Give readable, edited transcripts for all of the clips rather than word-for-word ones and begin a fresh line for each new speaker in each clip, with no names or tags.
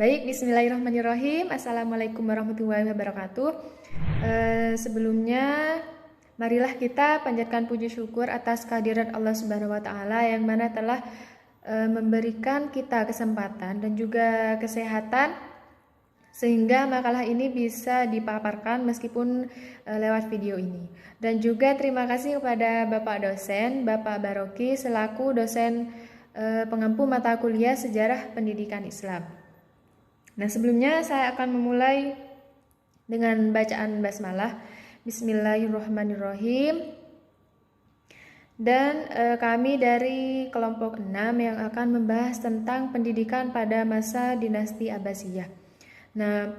Baik, bismillahirrahmanirrahim. Assalamualaikum warahmatullahi wabarakatuh. Sebelumnya, marilah kita panjatkan puji syukur atas kehadirat Allah Subhanahu wa Ta'ala yang mana telah memberikan kita kesempatan dan juga kesehatan sehingga makalah ini bisa dipaparkan meskipun lewat video ini. Dan juga terima kasih kepada Bapak dosen, Bapak Baroki selaku dosen pengampu mata kuliah Sejarah Pendidikan Islam. Nah, sebelumnya saya akan memulai dengan bacaan basmalah. Bismillahirrahmanirrahim. Dan kami dari kelompok 6 yang akan membahas tentang pendidikan pada masa dinasti Abbasiyah. Nah,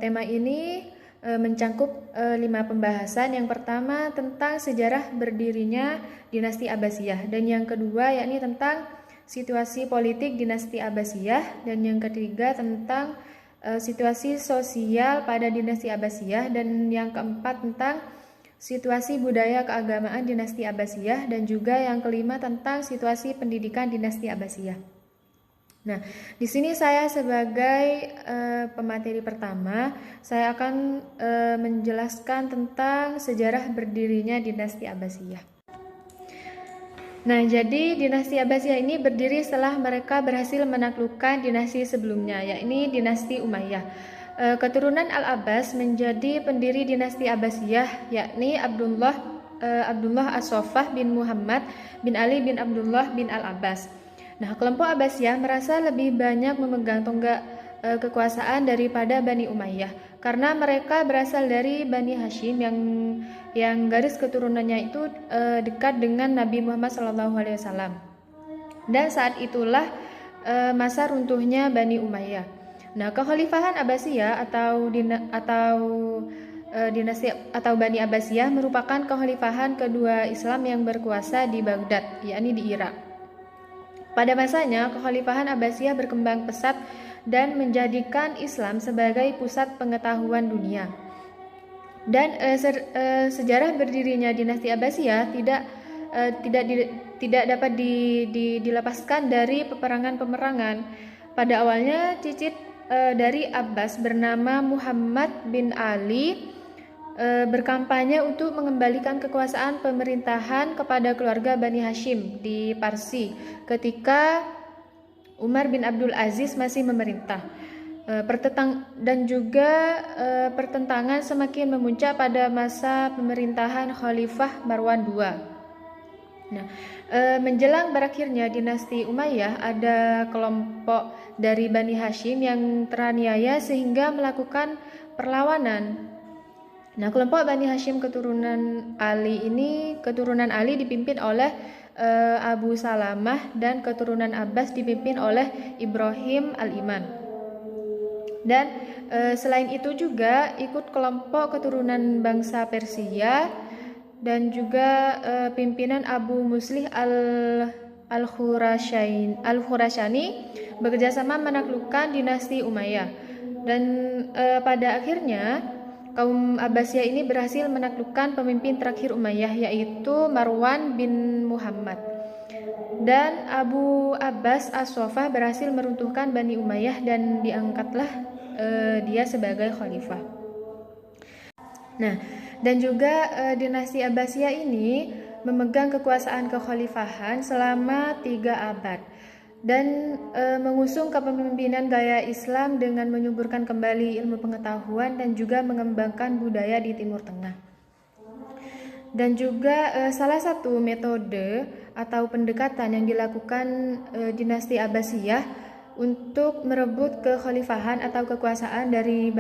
tema ini mencangkup 5 pembahasan. Yang pertama tentang sejarah berdirinya dinasti Abbasiyah, dan yang kedua yakni tentang situasi politik dinasti Abbasiyah, dan yang ketiga tentang situasi sosial pada dinasti Abbasiyah, dan yang keempat tentang situasi budaya keagamaan dinasti Abbasiyah, dan juga yang kelima tentang situasi pendidikan dinasti Abbasiyah. Nah, di sini saya sebagai pemateri pertama, saya akan menjelaskan tentang sejarah berdirinya dinasti Abbasiyah. Nah, jadi dinasti Abbasiyah ini berdiri setelah mereka berhasil menaklukkan dinasti sebelumnya, yakni dinasti Umayyah. Keturunan Al-Abbas menjadi pendiri dinasti Abbasiyah, yakni Abdullah As-Soffah bin Muhammad bin Ali bin Abdullah bin Al-Abbas. Nah, kelompok Abbasiyah merasa lebih banyak memegang tonggak kekuasaan daripada Bani Umayyah karena mereka berasal dari Bani Hashim yang garis keturunannya itu dekat dengan Nabi Muhammad SAW. Dan saat itulah masa runtuhnya Bani Umayyah. Nah, kekhalifahan Abbasiyah dinasti atau Bani Abbasiyah merupakan kekhalifahan kedua Islam yang berkuasa di Baghdad, yakni di Irak. Pada masanya, kekhalifahan Abbasiyah berkembang pesat dan menjadikan Islam sebagai pusat pengetahuan dunia. Dan sejarah berdirinya dinasti Abbasiyah tidak dapat dilepaskan dari peperangan-peperangan. Pada awalnya cicit dari Abbas bernama Muhammad bin Ali berkampanye untuk mengembalikan kekuasaan pemerintahan kepada keluarga Bani Hashim di Parsi ketika Umar bin Abdul Aziz masih memerintah. Pertentangan semakin memuncak pada masa pemerintahan Khalifah Marwan II. Nah, menjelang berakhirnya dinasti Umayyah, ada kelompok dari Bani Hashim yang teraniaya sehingga melakukan perlawanan. Nah, kelompok Bani Hashim keturunan Ali dipimpin oleh Abu Salamah, dan keturunan Abbas dipimpin oleh Ibrahim Al-Iman. Dan selain itu juga ikut kelompok keturunan bangsa Persia dan juga pimpinan Abu Muslih Al-Khurashani bekerjasama menaklukkan dinasti Umayyah. Dan pada akhirnya kaum Abbasiyah ini berhasil menaklukkan pemimpin terakhir Umayyah, yaitu Marwan bin Muhammad. Dan Abu Abbas As-Soffah berhasil meruntuhkan Bani Umayyah dan diangkatlah dia sebagai khalifah. Nah, dan juga dinasti Abbasiyah ini memegang kekuasaan kekhalifahan selama 3 abad. Dan mengusung kepemimpinan gaya Islam dengan menyuburkan kembali ilmu pengetahuan dan juga mengembangkan budaya di Timur Tengah. Dan juga salah satu metode atau pendekatan yang dilakukan dinasti Abbasiyah untuk merebut kekhalifahan atau kekuasaan dari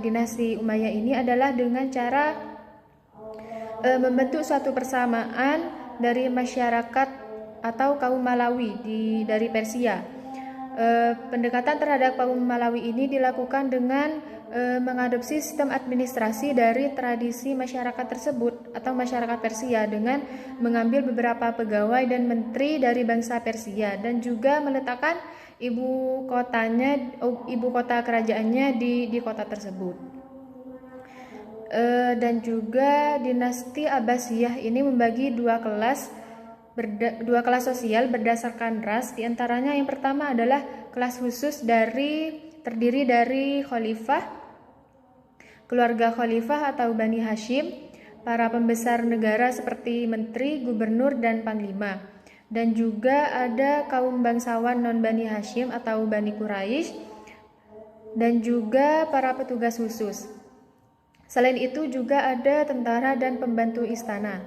dinasti Umayyah ini adalah dengan cara membentuk suatu persamaan dari masyarakat atau kaum Malawi dari Persia. Pendekatan terhadap kaum Malawi ini dilakukan dengan mengadopsi sistem administrasi dari tradisi masyarakat tersebut atau masyarakat Persia dengan mengambil beberapa pegawai dan menteri dari bangsa Persia dan juga meletakkan ibu kota kerajaannya di kota tersebut. Dan juga dinasti Abbasiyah ini membagi dua kelas sosial berdasarkan ras. Di antaranya yang pertama adalah kelas khusus terdiri dari khalifah, keluarga khalifah atau Bani Hashim, para pembesar negara seperti menteri, gubernur, dan panglima. Dan juga ada kaum bangsawan non-Bani Hashim atau Bani Quraisy, dan juga para petugas khusus. Selain itu juga ada tentara dan pembantu istana.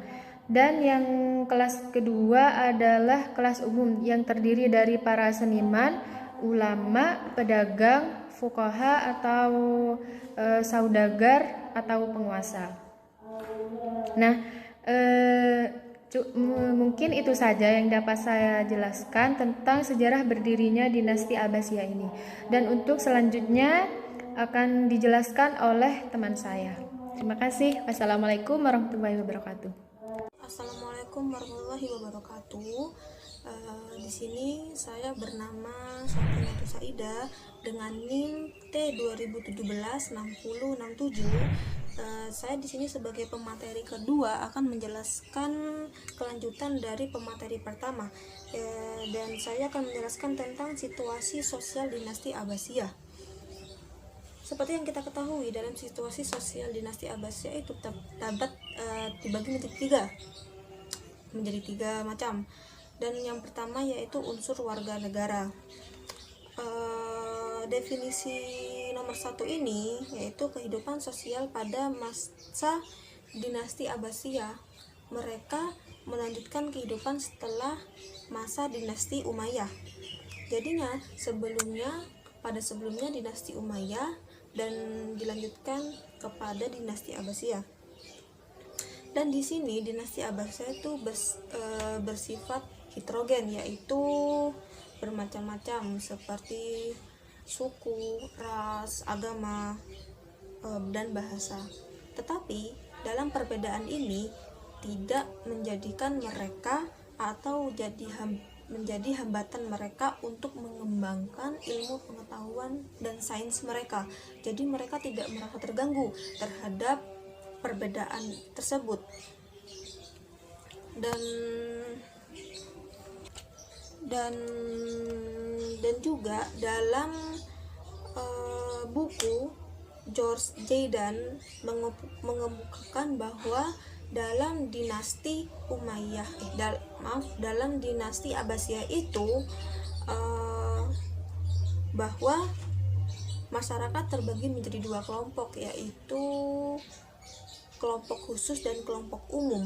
Dan yang kelas kedua adalah kelas umum yang terdiri dari para seniman, ulama, pedagang, fuqaha atau saudagar atau penguasa. Nah, mungkin itu saja yang dapat saya jelaskan tentang sejarah berdirinya dinasti Abbasiyah ini. Dan untuk selanjutnya akan dijelaskan oleh teman saya. Terima kasih. Wassalamualaikum warahmatullahi wabarakatuh.
Assalamualaikum warahmatullahi wabarakatuh. Di sini saya bernama Safinatu Saida dengan NIM T20176067. Saya di sini sebagai pemateri kedua akan menjelaskan kelanjutan dari pemateri pertama, dan saya akan menjelaskan tentang situasi sosial dinasti Abbasiyah. Seperti yang kita ketahui, dalam situasi sosial dinasti Abbasiyah itu dapat dibagi menjadi tiga macam. Dan yang pertama yaitu unsur warga negara. Definisi nomor 1 ini yaitu kehidupan sosial pada masa dinasti Abbasiyah. Mereka melanjutkan kehidupan setelah masa dinasti Umayyah. Jadinya pada sebelumnya dinasti Umayyah dan dilanjutkan kepada dinasti Abbasiyah. Dan di sini dinasti Abbasiyah itu bersifat heterogen, yaitu bermacam-macam seperti suku, ras, agama, dan bahasa. Tetapi dalam perbedaan ini tidak menjadikan mereka atau menjadi hambatan mereka untuk mengembangkan ilmu pengetahuan dan sains mereka. Jadi mereka tidak merasa terganggu terhadap perbedaan tersebut. Dan juga dalam buku George Jaydan mengemukakan bahwa dalam dinasti dalam dinasti Abbasiyah itu bahwa masyarakat terbagi menjadi dua kelompok, yaitu kelompok khusus dan kelompok umum,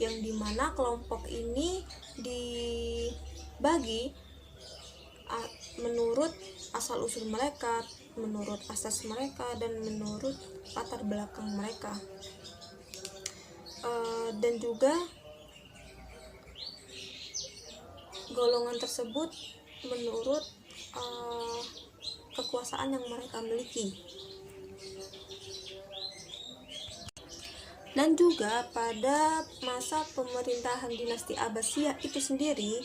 yang dimana kelompok ini dibagi menurut asal-usul mereka, menurut asas mereka, dan menurut latar belakang mereka. Dan juga golongan tersebut menurut kekuasaan yang mereka miliki. Dan juga pada masa pemerintahan dinasti Abbasiyah itu sendiri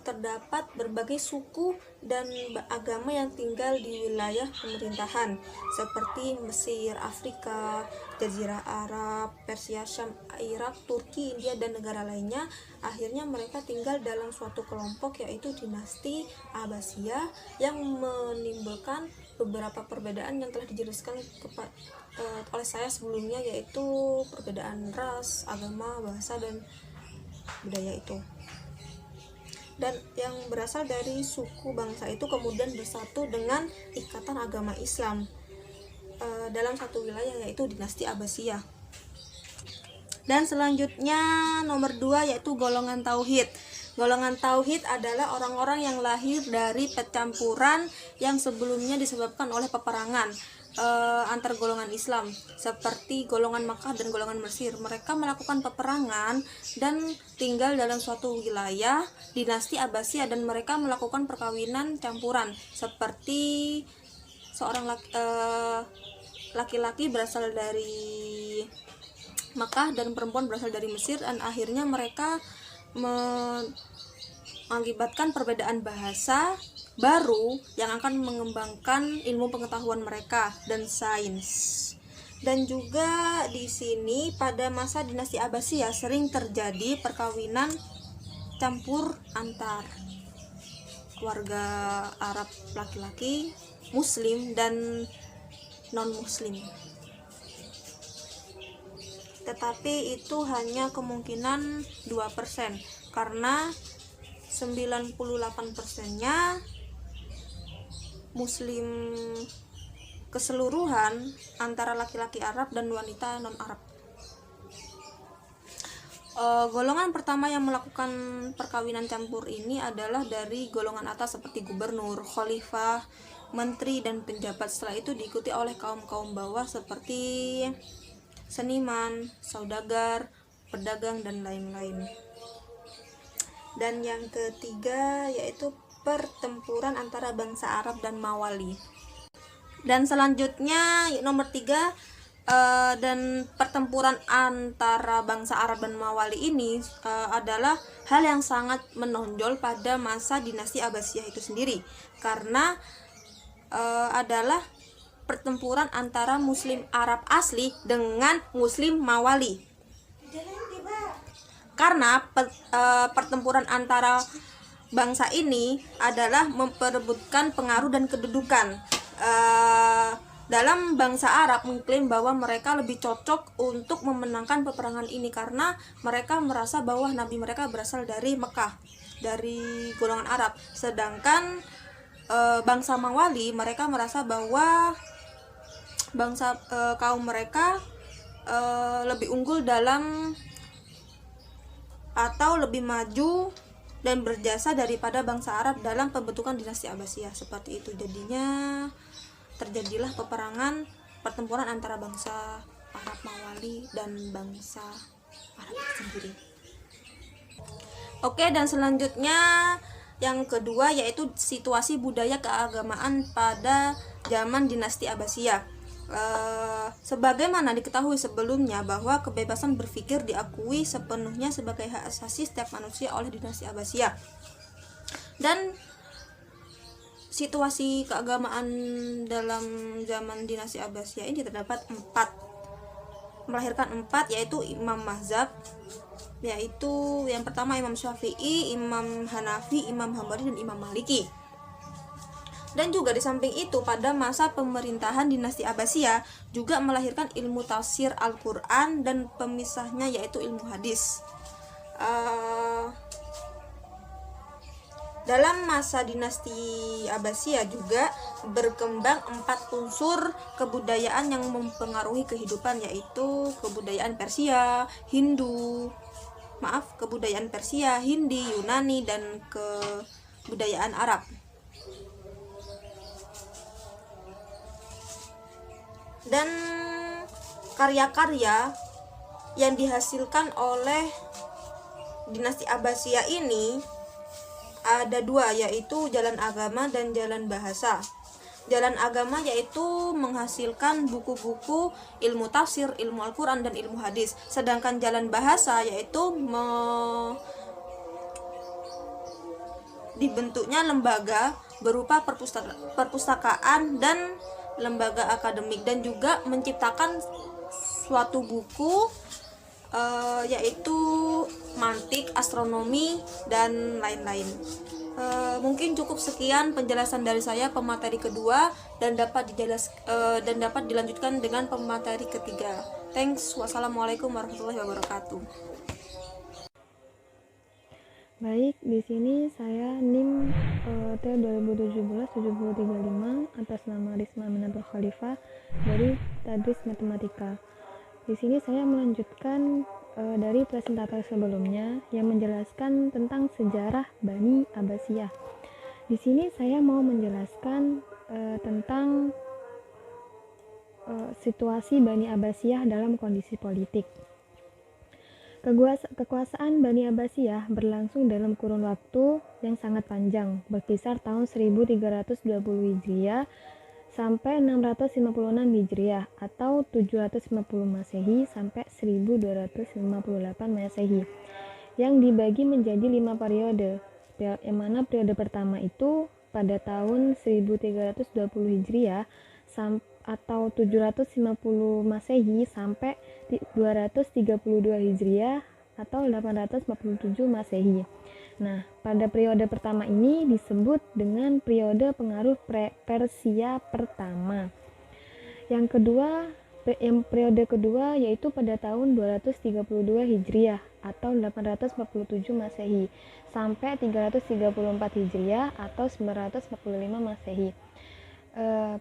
terdapat berbagai suku dan agama yang tinggal di wilayah pemerintahan seperti Mesir, Afrika, Jazirah Arab, Persia, Syam, Irak, Turki, India, dan negara lainnya. Akhirnya mereka tinggal dalam suatu kelompok, yaitu dinasti Abbasiyah, yang menimbulkan beberapa perbedaan yang telah dijelaskan oleh saya sebelumnya, yaitu perbedaan ras, agama, bahasa, dan budaya itu. Dan yang berasal dari suku bangsa itu kemudian bersatu dengan ikatan agama Islam dalam satu wilayah, yaitu dinasti Abbasiyah. Dan selanjutnya nomor 2 yaitu golongan tauhid. Golongan tauhid adalah orang-orang yang lahir dari percampuran yang sebelumnya disebabkan oleh peperangan antar golongan Islam, seperti golongan Makkah dan golongan Mesir. Mereka melakukan peperangan dan tinggal dalam suatu wilayah dinasti Abbasiyah, dan mereka melakukan perkawinan campuran seperti seorang laki-laki berasal dari Makkah dan perempuan berasal dari Mesir, dan akhirnya mereka mengakibatkan perbedaan bahasa baru yang akan mengembangkan ilmu pengetahuan mereka dan sains. Dan juga di sini pada masa dinasti Abbasiyah sering terjadi perkawinan campur antar warga Arab laki-laki, Muslim dan non-Muslim. Tetapi itu hanya kemungkinan 2%, karena 98%-nya Muslim keseluruhan antara laki-laki Arab dan wanita non-Arab. Golongan pertama yang melakukan perkawinan campur ini adalah dari golongan atas seperti gubernur, khalifah, menteri, dan penjabat. Setelah itu diikuti oleh kaum-kaum bawah seperti seniman, saudagar, pedagang, dan lain-lain. Dan yang ketiga yaitu pertempuran antara bangsa Arab dan Mawali. Dan selanjutnya nomor 3, dan pertempuran antara bangsa Arab dan Mawali ini adalah hal yang sangat menonjol pada masa dinasti Abbasiyah itu sendiri, karena adalah pertempuran antara Muslim Arab asli dengan Muslim Mawali. Karena pertempuran antara bangsa ini adalah memperebutkan pengaruh dan kedudukan. Dalam bangsa Arab mengklaim bahwa mereka lebih cocok untuk memenangkan peperangan ini karena mereka merasa bahwa nabi mereka berasal dari Mekah, dari golongan Arab. Sedangkan bangsa Mawali mereka merasa bahwa kaum mereka lebih unggul dalam atau lebih maju dan berjasa daripada bangsa Arab dalam pembentukan dinasti Abbasiyah. Seperti itu jadinya terjadilah pertempuran antara bangsa Arab Mawali dan bangsa Arab sendiri. Oke, dan selanjutnya yang kedua yaitu situasi budaya keagamaan pada zaman dinasti Abbasiyah. Sebagaimana diketahui sebelumnya bahwa kebebasan berpikir diakui sepenuhnya sebagai hak asasi setiap manusia oleh dinasti Abbasiyah. Dan situasi keagamaan dalam zaman dinasti Abbasiyah ini terdapat melahirkan 4 yaitu imam mazhab, yaitu yang pertama Imam Syafi'i, Imam Hanafi, Imam Hambali, dan Imam Maliki. Dan juga di samping itu pada masa pemerintahan dinasti Abbasiyah juga melahirkan ilmu tafsir Al-Quran dan pemisahnya yaitu ilmu hadis. Dalam masa dinasti Abbasiyah juga berkembang 4 unsur kebudayaan yang mempengaruhi kehidupan, yaitu kebudayaan kebudayaan Persia, Hindi, Yunani, dan kebudayaan Arab. Dan karya-karya yang dihasilkan oleh dinasti Abbasiyah ini ada 2, yaitu jalan agama dan jalan bahasa. Jalan agama yaitu menghasilkan buku-buku ilmu tafsir, ilmu Al-Quran, dan ilmu hadis. Sedangkan jalan bahasa yaitu dibentuknya lembaga berupa perpustakaan dan lembaga akademik, dan juga menciptakan suatu buku yaitu mantik, astronomi, dan lain-lain. Mungkin cukup sekian penjelasan dari saya pemateri kedua, dan dapat dilanjutkan dengan pemateri ketiga. Thanks. Wassalamualaikum warahmatullahi wabarakatuh.
Baik, di sini saya NIM T 2017-7035 atas nama Risma Minatul Khalifah dari Tadris Matematika. Di sini saya melanjutkan dari presentator sebelumnya yang menjelaskan tentang sejarah Bani Abbasiyah. Di sini saya mau menjelaskan tentang situasi Bani Abbasiyah dalam kondisi politik. Kekuasaan Bani Abbasiyah berlangsung dalam kurun waktu yang sangat panjang, berkisar tahun 1320 Hijriah sampai 656 Hijriah atau 750 Masehi sampai 1258 Masehi yang dibagi menjadi 5 periode. Yang mana periode pertama itu pada tahun 1320 Hijriah atau 750 Masehi sampai 232 Hijriah atau 847 Masehi. Nah, pada periode pertama ini disebut dengan periode pengaruh Persia pertama. Yang kedua, periode kedua yaitu pada tahun 232 Hijriah atau 847 Masehi sampai 334 Hijriah atau 945 Masehi.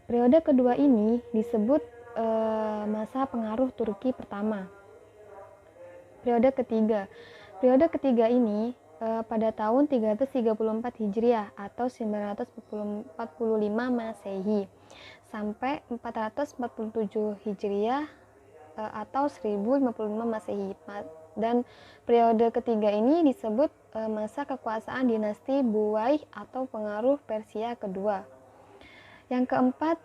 Periode kedua ini disebut masa pengaruh Turki pertama. Periode ketiga ini pada tahun 334 Hijriah atau 945 Masehi sampai 447 Hijriah atau 1055 Masehi. Dan periode ketiga ini disebut masa kekuasaan dinasti Buwaih atau pengaruh Persia kedua. Yang keempat,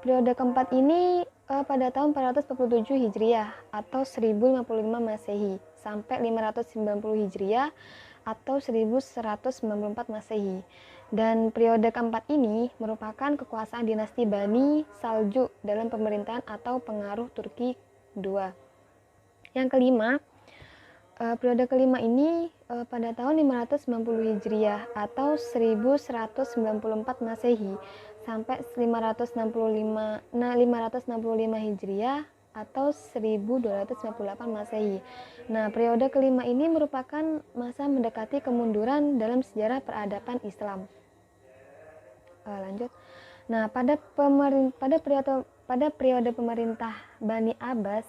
periode keempat ini pada tahun 447 Hijriah atau 1055 Masehi sampai 590 Hijriah atau 1194 Masehi. Dan periode keempat ini merupakan kekuasaan dinasti Bani Saljuk dalam pemerintahan atau pengaruh Turki II. Yang kelima, periode kelima ini pada tahun 590 Hijriah atau 1194 Masehi sampai 565 Hijriah atau 1298 Masehi. Nah, periode kelima ini merupakan masa mendekati kemunduran dalam sejarah peradaban Islam. Lanjut. Nah, pada periode pemerintah Bani Abbas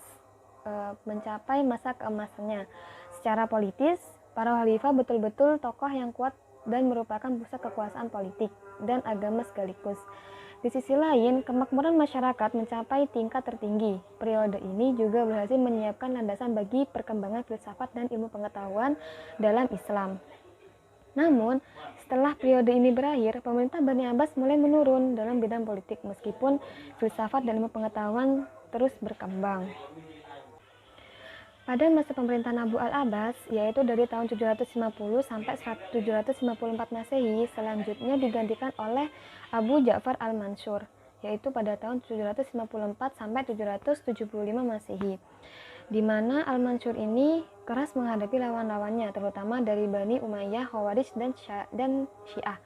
mencapai masa keemasannya. Secara politis, para khalifah betul-betul tokoh yang kuat dan merupakan pusat kekuasaan politik dan agama sekaligus. Di sisi lain, kemakmuran masyarakat mencapai tingkat tertinggi. Periode ini juga berhasil menyiapkan landasan bagi perkembangan filsafat dan ilmu pengetahuan dalam Islam. Namun, setelah periode ini berakhir, pemerintah Bani Abbas mulai menurun dalam bidang politik meskipun filsafat dan ilmu pengetahuan terus berkembang. Pada masa pemerintahan Abu al-Abbas, yaitu dari tahun 750 sampai 754 Masehi, selanjutnya digantikan oleh Abu Ja'far al-Mansur, yaitu pada tahun 754 sampai 775 Masehi, di mana al-Mansur ini keras menghadapi lawan-lawannya, terutama dari Bani Umayyah, Khawarij, dan Syiah.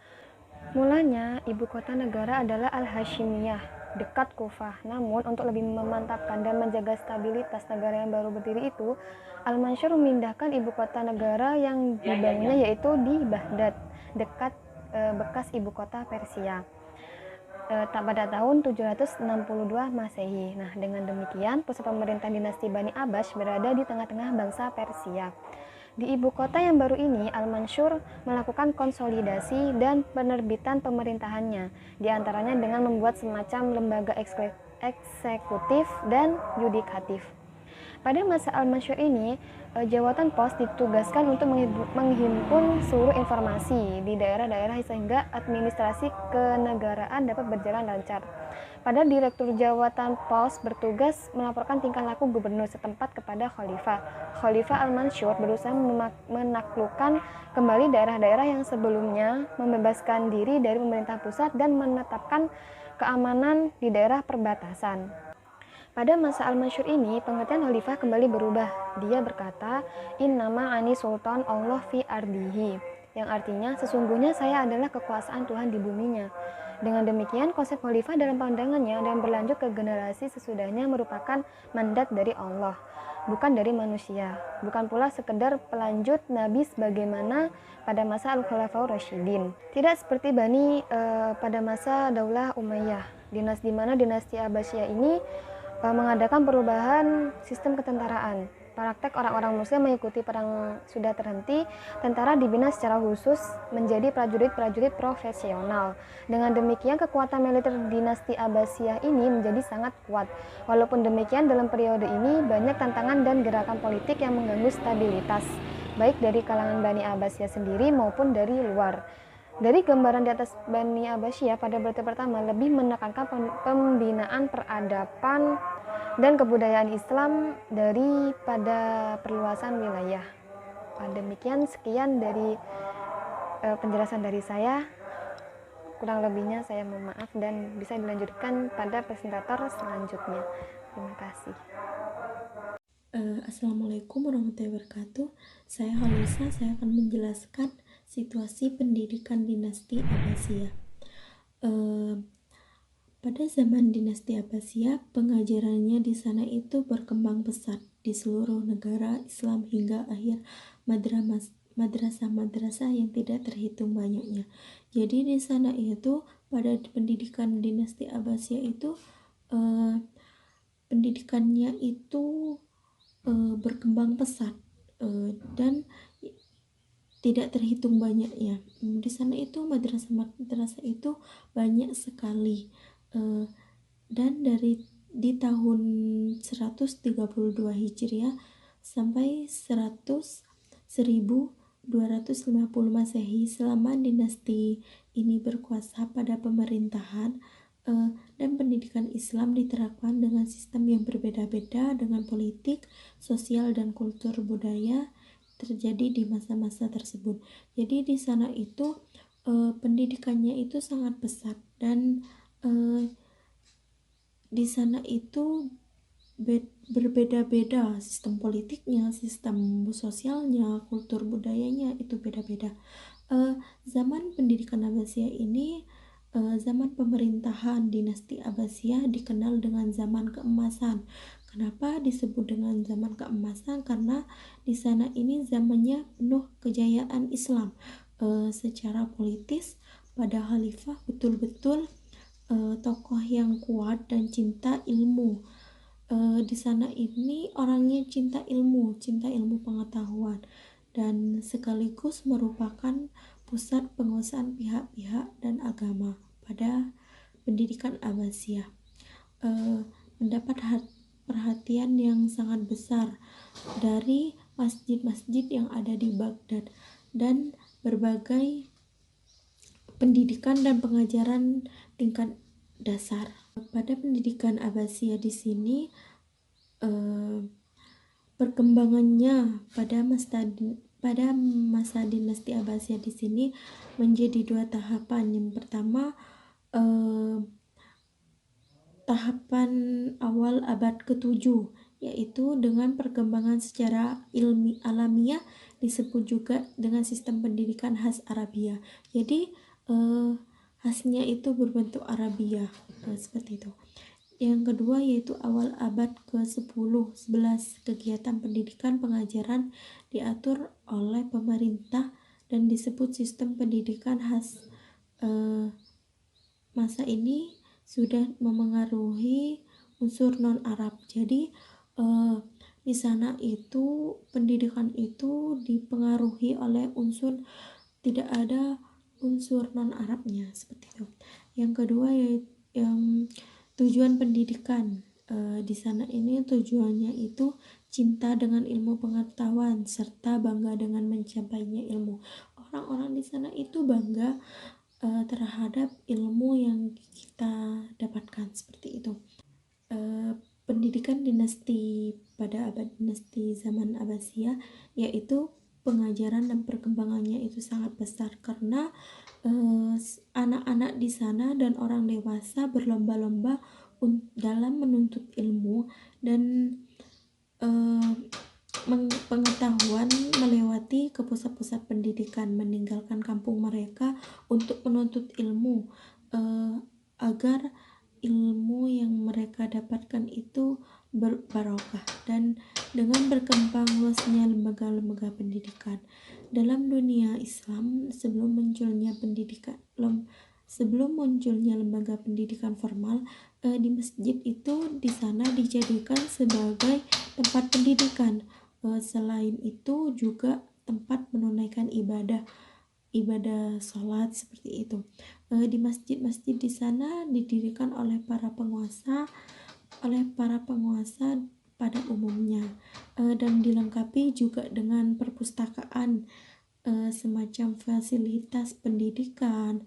Mulanya, ibu kota negara adalah Al-Hashimiyah, dekat Kufah. Namun, untuk lebih memantapkan dan menjaga stabilitas negara yang baru berdiri itu, Al-Mansur memindahkan ibu kota negara yang dibangunnya yaitu di Baghdad, dekat bekas ibu kota Persia, pada tahun 762 Masehi. Nah, dengan demikian, pusat pemerintahan dinasti Bani Abbas berada di tengah-tengah bangsa Persia. Di ibu kota yang baru ini, Al-Mansur melakukan konsolidasi dan penerbitan pemerintahannya, diantaranya dengan membuat semacam lembaga eksekutif dan yudikatif. Pada masa Al-Mansur ini, jawatan pos ditugaskan untuk menghimpun seluruh informasi di daerah-daerah sehingga administrasi kenegaraan dapat berjalan lancar. Pada direktur jawatan pos bertugas melaporkan tingkah laku gubernur setempat kepada khalifah. Khalifah Al-Mansur berusaha menaklukkan kembali daerah-daerah yang sebelumnya, membebaskan diri dari pemerintah pusat dan menetapkan keamanan di daerah perbatasan. Pada masa Al-Mansur ini, pengertian khalifah kembali berubah. Dia berkata, "Innama ani sultan Allah fi ardihi," yang artinya sesungguhnya saya adalah kekuasaan Tuhan di buminya. Dengan demikian, konsep khalifah dalam pandangannya dan berlanjut ke generasi sesudahnya merupakan mandat dari Allah, bukan dari manusia. Bukan pula sekedar pelanjut Nabi sebagaimana pada masa Al-Khulafaur Rasyidin. Tidak seperti pada masa Daulah Umayyah, di mana dinasti Abbasiyah ini mengadakan perubahan sistem ketentaraan. Praktek orang-orang muslim mengikuti perang sudah terhenti, tentara dibina secara khusus menjadi prajurit-prajurit profesional. Dengan demikian, kekuatan militer dinasti Abbasiyah ini menjadi sangat kuat. Walaupun demikian, dalam periode ini banyak tantangan dan gerakan politik yang mengganggu stabilitas, baik dari kalangan Bani Abbasiyah sendiri maupun dari luar.
Dari gambaran di atas, Bani Abbasiyah pada berita pertama lebih menekankan pembinaan peradaban dan kebudayaan Islam daripada perluasan wilayah. Demikian sekian dari penjelasan dari saya. Kurang lebihnya saya mohon maaf dan bisa dilanjutkan pada presentator selanjutnya. Terima kasih.
Assalamualaikum warahmatullahi wabarakatuh. Saya Halisa, saya akan menjelaskan situasi pendidikan dinasti Abbasiyah. Pada zaman dinasti Abbasiyah, pengajarannya di sana itu berkembang pesat di seluruh negara Islam hingga akhir madrasah-madrasah yang tidak terhitung banyaknya. Jadi di sana itu pada pendidikan dinasti Abbasiyah itu pendidikannya itu berkembang pesat dan tidak terhitung banyaknya. Di sana itu madrasah-madrasah itu banyak sekali, dan di tahun 132 Hijriah sampai 1250 Masehi, selama dinasti ini berkuasa pada pemerintahan, dan pendidikan Islam diterapkan dengan sistem yang berbeda-beda dengan politik, sosial, dan kultur budaya terjadi di masa-masa tersebut. Jadi di sana itu pendidikannya itu sangat pesat dan di sana itu berbeda-beda sistem politiknya, sistem sosialnya, kultur budayanya itu beda-beda. Zaman pendidikan Abbasiyah ini, zaman pemerintahan dinasti Abbasiyah dikenal dengan zaman keemasan. Kenapa disebut dengan zaman keemasan? Karena di sana ini zamannya penuh kejayaan Islam. Secara politis, pada khalifah betul-betul tokoh yang kuat dan cinta ilmu. Di sana ini orangnya cinta ilmu pengetahuan, dan sekaligus merupakan pusat penguasaan pihak-pihak dan agama pada pendidikan Abbasiyah. Mendapat perhatian yang sangat besar dari masjid-masjid yang ada di Baghdad dan berbagai pendidikan dan pengajaran tingkat dasar. Pada pendidikan Abbasiyah di sini, perkembangannya pada masa dinasti Abbasiyah di sini menjadi dua tahapan. Yang pertama, tahapan awal abad ke-7, yaitu dengan perkembangan secara alamiah, disebut juga dengan sistem pendidikan khas Arabia. Jadi khasnya itu berbentuk Arabia, seperti itu. Yang kedua yaitu awal abad ke-10, 11, kegiatan pendidikan pengajaran diatur oleh pemerintah dan disebut sistem pendidikan khas. Masa ini sudah memengaruhi unsur non-Arab. Jadi di sana itu pendidikan itu dipengaruhi oleh unsur, tidak ada unsur non-Arabnya, seperti itu. Yang kedua yaitu yang tujuan pendidikan. Di sana ini tujuannya itu cinta dengan ilmu pengetahuan serta bangga dengan mencapainya ilmu. Orang-orang di sana itu bangga terhadap ilmu yang kita dapatkan, seperti itu. Pendidikan dinasti pada dinasti zaman Abbasiyah, yaitu pengajaran dan perkembangannya itu sangat besar karena anak-anak di sana dan orang dewasa berlomba-lomba dalam menuntut ilmu dan pengetahuan melewati ke pusat-pusat pendidikan, meninggalkan kampung mereka untuk menuntut ilmu agar ilmu yang mereka dapatkan itu berbarokah. Dan dengan berkembang luasnya lembaga-lembaga pendidikan dalam dunia Islam sebelum munculnya lembaga pendidikan formal, di masjid itu di sana dijadikan sebagai tempat pendidikan. Selain itu juga tempat menunaikan ibadah sholat, seperti itu. Di masjid-masjid di sana didirikan oleh para penguasa pada umumnya, dan dilengkapi juga dengan perpustakaan semacam fasilitas pendidikan,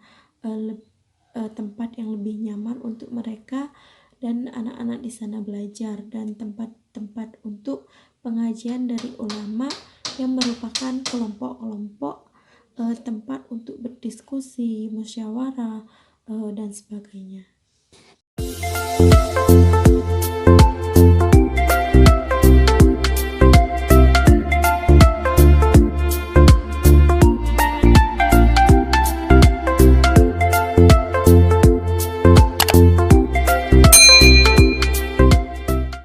tempat yang lebih nyaman untuk mereka dan anak-anak di sana belajar, dan tempat-tempat untuk pengajian dari ulama yang merupakan kelompok-kelompok, tempat untuk berdiskusi, musyawarah, dan sebagainya.